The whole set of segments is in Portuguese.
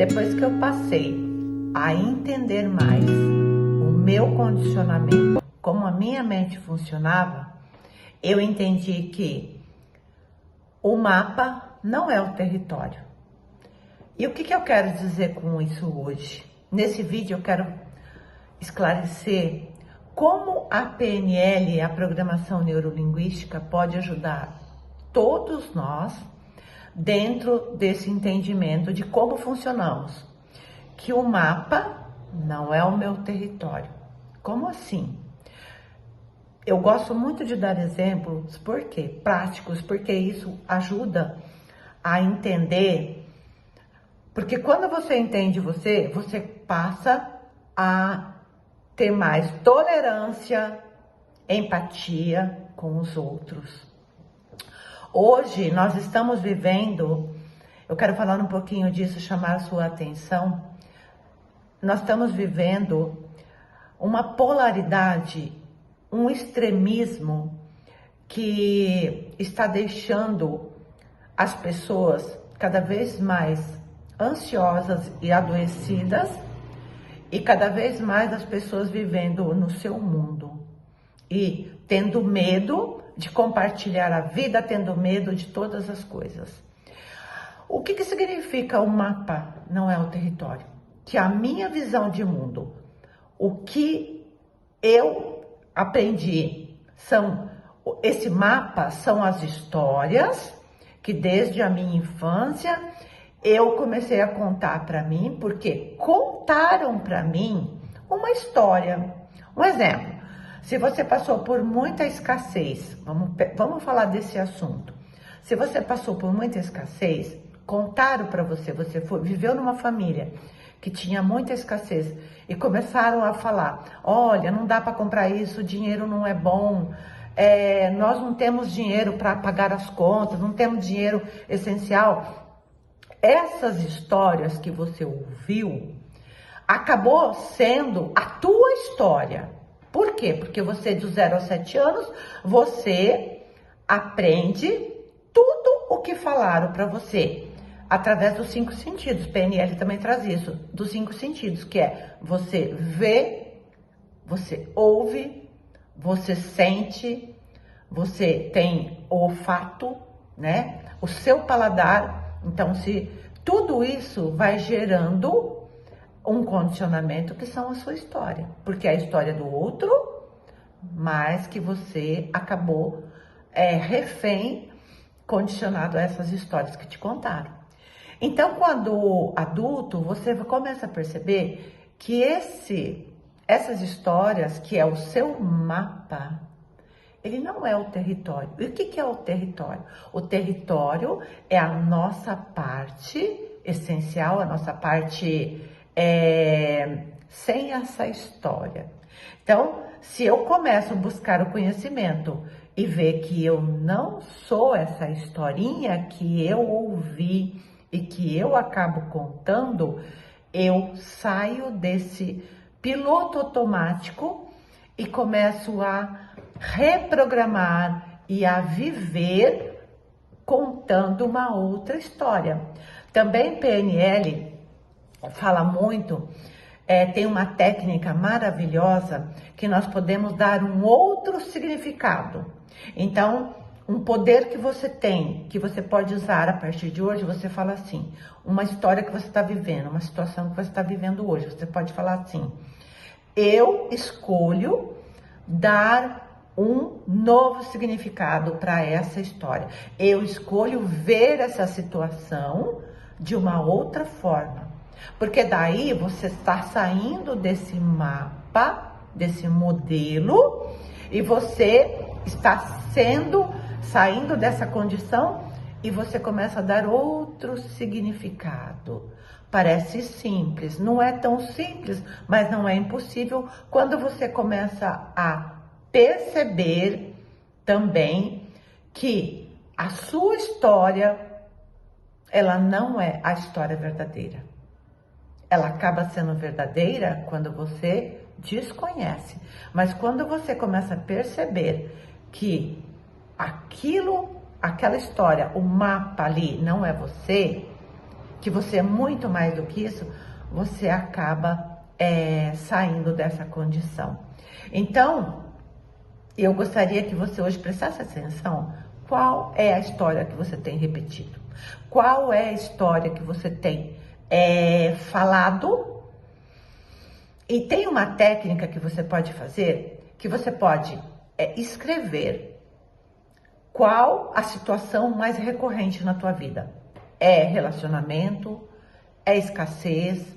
Depois que eu passei a entender mais o meu condicionamento, como a minha mente funcionava, eu entendi que o mapa não é o território. E o que eu quero dizer com isso hoje? Nesse vídeo eu quero esclarecer como a PNL, a Programação Neurolinguística, pode ajudar todos nós dentro desse entendimento de como funcionamos. Que o mapa não é o meu território. Como assim? Eu gosto muito de dar exemplos, por quê? Práticos, porque isso ajuda a entender. Porque quando você entende você passa a ter mais tolerância, empatia com os outros. Hoje nós estamos vivendo, eu quero falar um pouquinho disso, chamar a sua atenção. Nós estamos vivendo uma polaridade, um extremismo que está deixando as pessoas cada vez mais ansiosas e adoecidas, e cada vez mais as pessoas vivendo no seu mundo e tendo medo de compartilhar a vida, tendo medo de todas as coisas. O que significa o mapa não é o território? Que a minha visão de mundo, o que eu aprendi, esse mapa são as histórias que desde a minha infância eu comecei a contar para mim, porque contaram para mim uma história. Um exemplo, se você passou por muita escassez, vamos falar desse assunto. Se você passou por muita escassez, contaram para você, viveu numa família que tinha muita escassez e começaram a falar, olha, não dá para comprar isso, o dinheiro não é bom, nós não temos dinheiro para pagar as contas, não temos dinheiro essencial. Essas histórias que você ouviu, acabou sendo a tua história. Por quê? Porque você, dos 0 aos 7 anos, você aprende tudo o que falaram para você, através dos 5 sentidos. PNL também traz isso, dos 5 sentidos, que é você vê, você ouve, você sente, você tem o olfato, né? O seu paladar. Então, se tudo isso vai gerando um condicionamento que são a sua história, porque é a história do outro, mas que você acabou refém, condicionado a essas histórias que te contaram. Então, quando adulto, você começa a perceber que essas histórias, que é o seu mapa, ele não é o território. E o que é o território? O território é a nossa parte essencial, a nossa parte sem essa história. Então, se eu começo a buscar o conhecimento e ver que eu não sou essa historinha que eu ouvi e que eu acabo contando, eu saio desse piloto automático e começo a reprogramar e a viver contando uma outra história. Também PNL fala muito, tem uma técnica maravilhosa que nós podemos dar um outro significado. Então, um poder que você tem, que você pode usar a partir de hoje, você fala assim, uma história que você está vivendo, uma situação que você está vivendo hoje, você pode falar assim, eu escolho dar um novo significado para essa história. Eu escolho ver essa situação de uma outra forma. Porque daí você está saindo desse mapa, desse modelo, e você está saindo dessa condição e você começa a dar outro significado. Parece simples, não é tão simples, mas não é impossível quando você começa a perceber também que a sua história, ela não é a história verdadeira. Ela acaba sendo verdadeira quando você desconhece. Mas quando você começa a perceber que aquela história, o mapa ali não é você, que você é muito mais do que isso, você acaba saindo dessa condição. Então, eu gostaria que você hoje prestasse atenção. Qual é a história que você tem repetido? Qual é a história que você tem falado? E tem uma técnica que você pode fazer, que você pode escrever qual a situação mais recorrente na tua vida. É relacionamento, é escassez,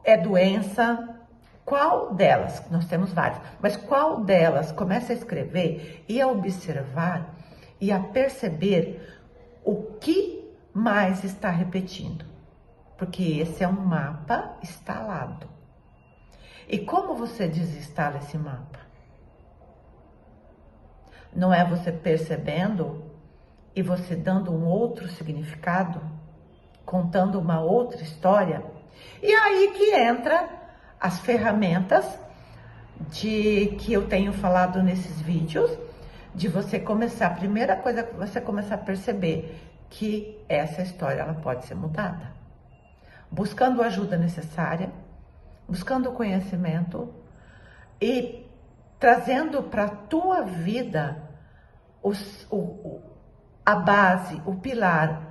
é doença. Qual delas? Nós temos várias, mas qual delas? Começa a escrever e a observar e a perceber o que mais está repetindo. Porque esse é um mapa instalado. E como você desinstala esse mapa? Não é você percebendo e você dando um outro significado, contando uma outra história? E aí que entra as ferramentas que eu tenho falado nesses vídeos, de você começar, a primeira coisa que você começar a perceber que essa história ela pode ser mudada. Buscando a ajuda necessária, buscando conhecimento e trazendo para a tua vida a base, o pilar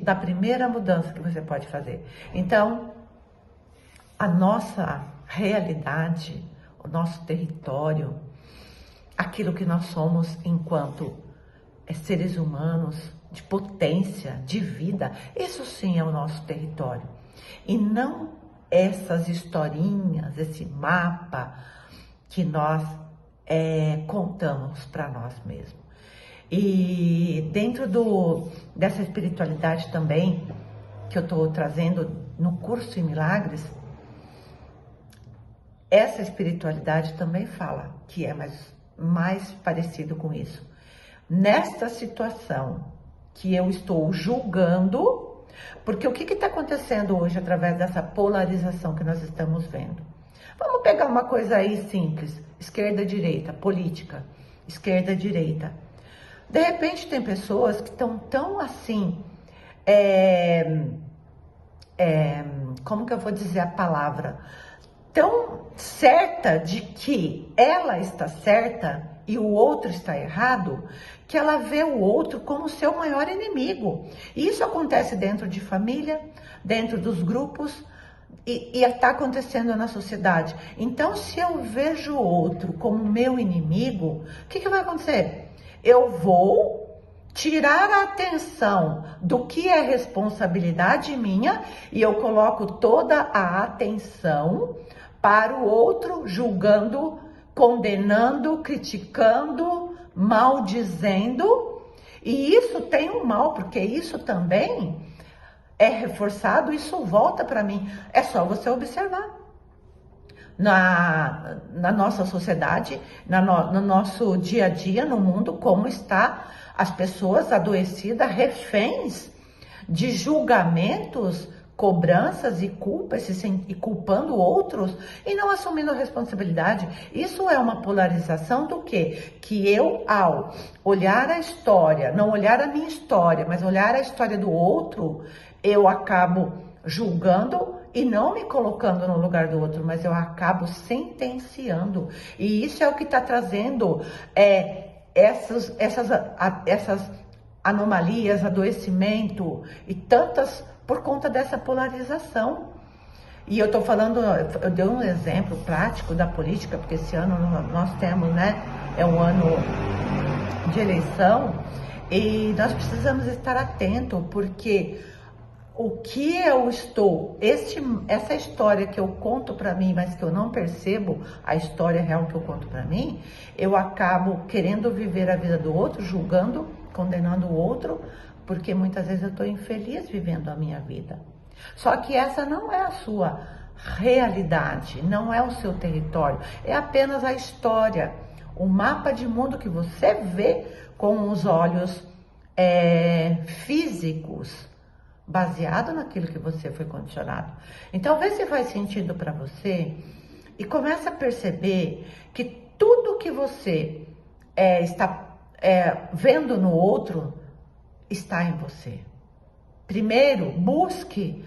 da primeira mudança que você pode fazer. Então, a nossa realidade, o nosso território, aquilo que nós somos enquanto seres humanos, de potência, de vida, isso sim é o nosso território. E não essas historinhas, esse mapa que nós contamos para nós mesmos. E dentro dessa espiritualidade também, que eu estou trazendo no curso em Milagres, essa espiritualidade também fala que é mais parecido com isso. Nesta situação que eu estou julgando, porque o que está acontecendo hoje através dessa polarização que nós estamos vendo? Vamos pegar uma coisa aí simples, esquerda-direita, política, esquerda-direita. De repente tem pessoas que estão tão assim, como que eu vou dizer a palavra? Tão certa de que ela está certa e o outro está errado, que ela vê o outro como seu maior inimigo. E isso acontece dentro de família, dentro dos grupos, e está acontecendo na sociedade. Então, se eu vejo o outro como meu inimigo, o que vai acontecer? Eu vou tirar a atenção do que é responsabilidade minha e eu coloco toda a atenção para o outro, julgando, condenando, criticando, maldizendo. E isso tem um mal, porque isso também é reforçado, isso volta para mim. É só você observar. Na nossa sociedade, no nosso dia a dia, no mundo, como está as pessoas adoecidas, reféns de julgamentos, cobranças e culpas, e culpando outros e não assumindo a responsabilidade. Isso é uma polarização do quê? Que eu, ao olhar a história, não olhar a minha história, mas olhar a história do outro, eu acabo julgando e não me colocando no lugar do outro, mas eu acabo sentenciando. E isso é o que está trazendo essas anomalias, adoecimento e tantas por conta dessa polarização. E eu estou falando, eu dei um exemplo prático da política, porque esse ano nós temos, né, é um ano de eleição e nós precisamos estar atentos, porque o que eu estou, essa história que eu conto para mim, mas que eu não percebo a história real que eu conto para mim, eu acabo querendo viver a vida do outro, julgando, condenando o outro, porque muitas vezes eu estou infeliz vivendo a minha vida. Só que essa não é a sua realidade, não é o seu território, é apenas a história, o mapa de mundo que você vê com os olhos físicos, baseado naquilo que você foi condicionado. Então, vê se faz sentido para você e começa a perceber que tudo que você está vendo no outro está em você. Primeiro, busque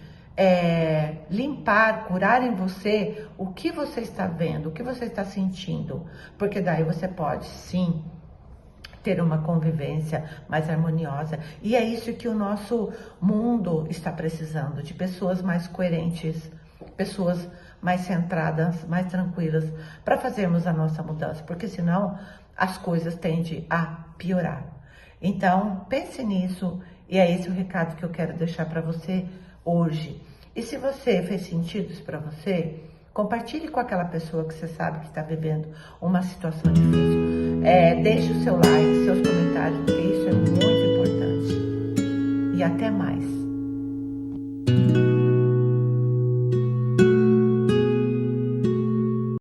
limpar, curar em você o que você está vendo, o que você está sentindo, porque daí você pode sim ter uma convivência mais harmoniosa. E é isso que o nosso mundo está precisando, de pessoas mais coerentes, pessoas mais centradas, mais tranquilas, para fazermos a nossa mudança, porque senão as coisas tendem a piorar. Então, pense nisso, e é esse o recado que eu quero deixar para você hoje. E se você fez sentido isso para você, compartilhe com aquela pessoa que você sabe que está vivendo uma situação difícil. Deixe o seu like, seus comentários, porque isso é muito importante. E até mais.